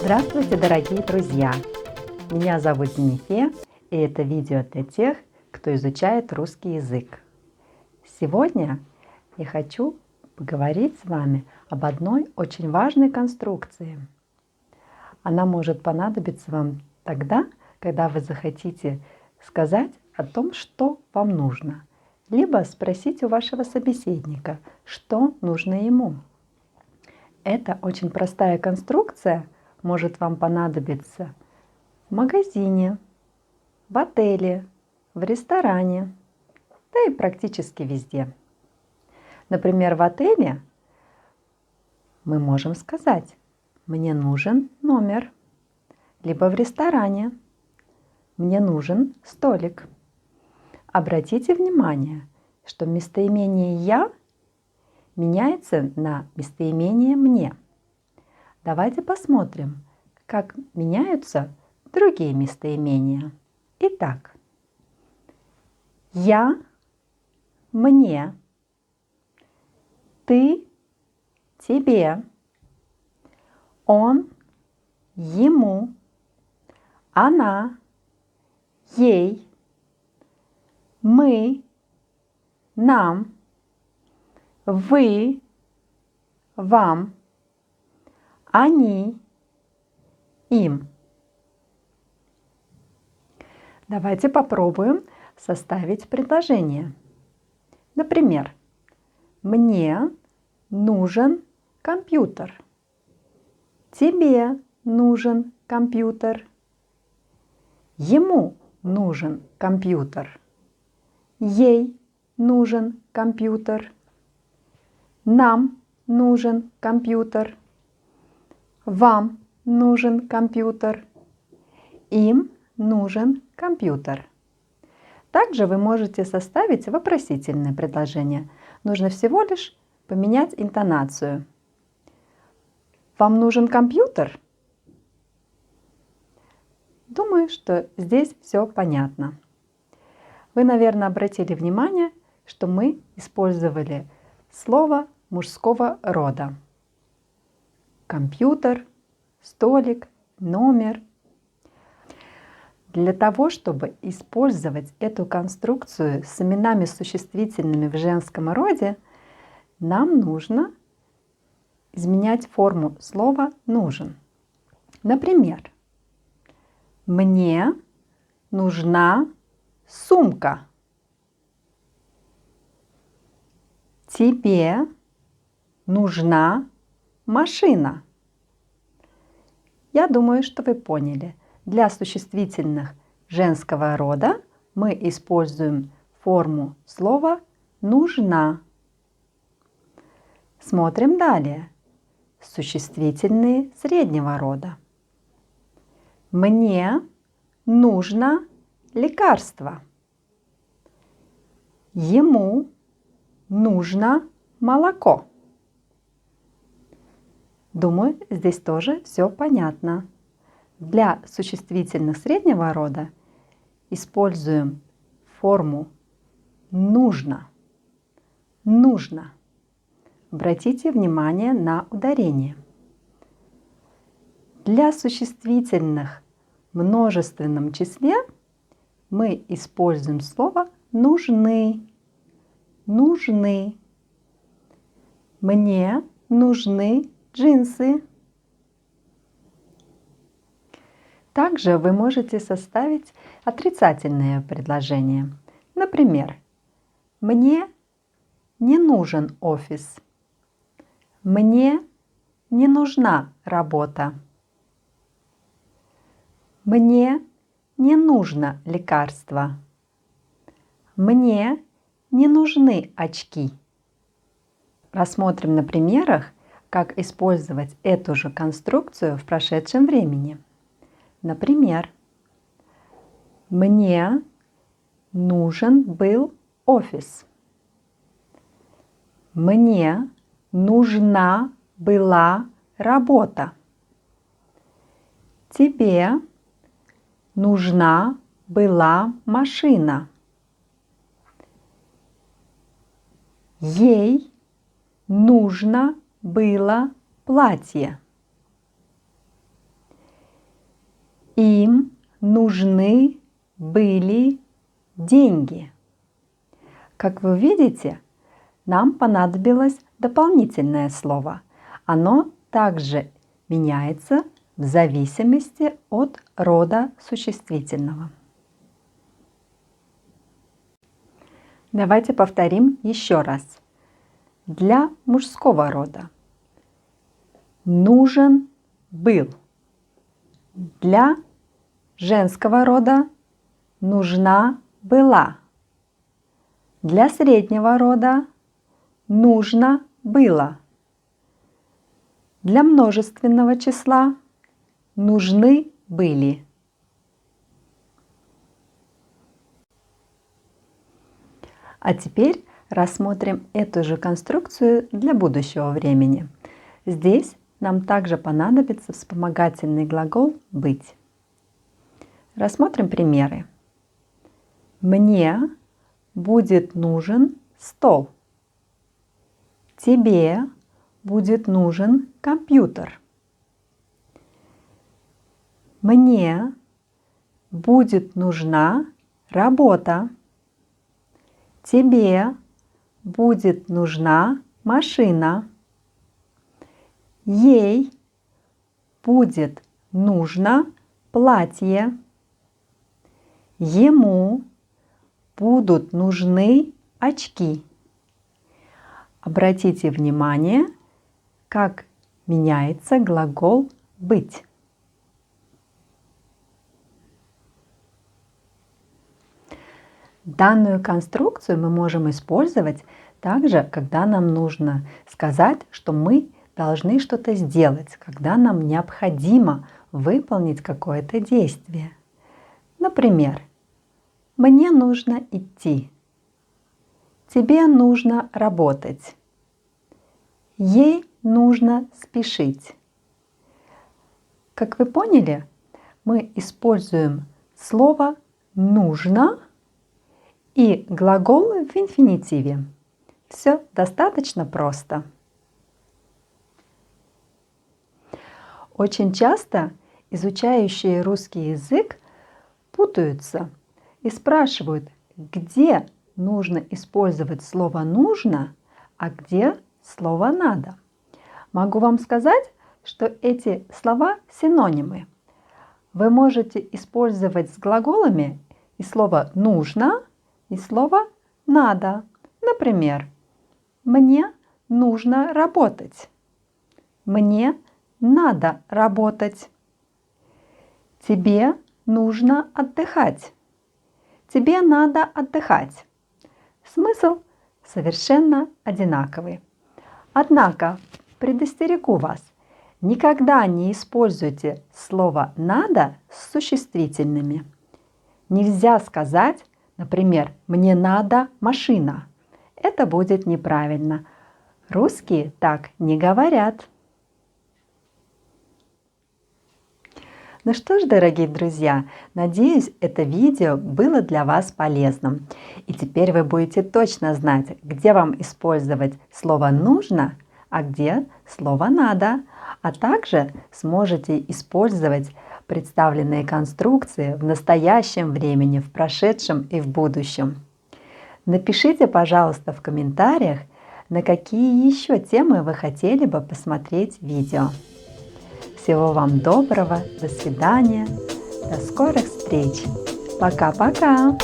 Здравствуйте, дорогие друзья! Меня зовут Зинифе, и это видео для тех, кто изучает русский язык. Сегодня я хочу поговорить с вами об одной очень важной конструкции. Она может понадобиться вам тогда, когда вы захотите сказать о том, что вам нужно, либо спросить у вашего собеседника, что нужно ему. Эта очень простая конструкция может вам понадобиться в магазине, в отеле, в ресторане, да и практически везде. Например, в отеле мы можем сказать: «Мне нужен номер», либо в ресторане: «Мне нужен столик». Обратите внимание, что местоимение «я» меняется на местоимение «мне». Давайте посмотрим, как меняются другие местоимения. Итак, я, мне, ты, тебе, он, ему, она, ей, мы, нам, вы, вам, они, им. Давайте попробуем составить предложение. Например, мне нужен компьютер. Тебе нужен компьютер. Ему нужен компьютер. Ей нужен компьютер. Нам нужен компьютер. Вам нужен компьютер. Им нужен компьютер. Также вы можете составить вопросительное предложение. Нужно всего лишь поменять интонацию. Вам нужен компьютер? Думаю, что здесь все понятно. Вы, наверное, обратили внимание, что мы использовали слово мужского рода. Компьютер, столик, номер. Для того, чтобы использовать эту конструкцию с именами существительными в женском роде, нам нужно изменять форму слова «нужен». Например, мне нужна сумка. Тебе нужна машина. Я думаю, что вы поняли. Для существительных женского рода мы используем форму слова «нужна». Смотрим далее. Существительные среднего рода. Мне нужно лекарство. Ему нужно молоко. Думаю, здесь тоже все понятно. Для существительных среднего рода используем форму нужно. Нужно. Обратите внимание на ударение. Для существительных в множественном числе мы используем слово нужны. Нужны. Мне нужны джинсы. Также вы можете составить отрицательное предложение. Например, мне не нужен офис. Мне не нужна работа. Мне не нужно лекарство. Мне не нужны очки. Рассмотрим на примерах, как использовать эту же конструкцию в прошедшем времени. Например, мне нужен был офис. Мне нужна была работа. Тебе нужна была машина. Ей нужно было платье. Им нужны были деньги. Как вы видите, нам понадобилось дополнительное слово. Оно также меняется в зависимости от рода существительного. Давайте повторим еще раз. Для мужского рода нужен был. Для женского рода нужна была. Для среднего рода нужно было. Для множественного числа нужны были. А теперь рассмотрим эту же конструкцию для будущего времени. Здесь нам также понадобится вспомогательный глагол «быть». Рассмотрим примеры. Мне будет нужен стол. Тебе будет нужен компьютер. Мне будет нужна работа. Тебе будет нужна машина. Ей будет нужно платье. Ему будут нужны очки. Обратите внимание, как меняется глагол «быть». Данную конструкцию мы можем использовать также, когда нам нужно сказать, что мы должны что-то сделать, когда нам необходимо выполнить какое-то действие. Например, мне нужно идти. Тебе нужно работать. Ей нужно спешить. Как вы поняли, мы используем слово «нужно» и глагол в инфинитиве. Все достаточно просто. Очень часто изучающие русский язык путаются и спрашивают, где нужно использовать слово «нужно», а где слово «надо». Могу вам сказать, что эти слова синонимы. Вы можете использовать с глаголами и слово «нужно», и слово «надо». Например, мне нужно работать. Мне надо работать. Тебе нужно отдыхать. Тебе надо отдыхать. Смысл совершенно одинаковый. Однако предостерегу вас, никогда не используйте слово «надо» с существительными. Нельзя сказать, например, «мне надо машина». Это будет неправильно. Русские так не говорят. Ну что ж, дорогие друзья, надеюсь, это видео было для вас полезным. И теперь вы будете точно знать, где вам использовать слово «нужно», а где слово «надо». А также сможете использовать представленные конструкции в настоящем времени, в прошедшем и в будущем. Напишите, пожалуйста, в комментариях, на какие еще темы вы хотели бы посмотреть видео. Всего вам доброго, до свидания, до скорых встреч. Пока-пока!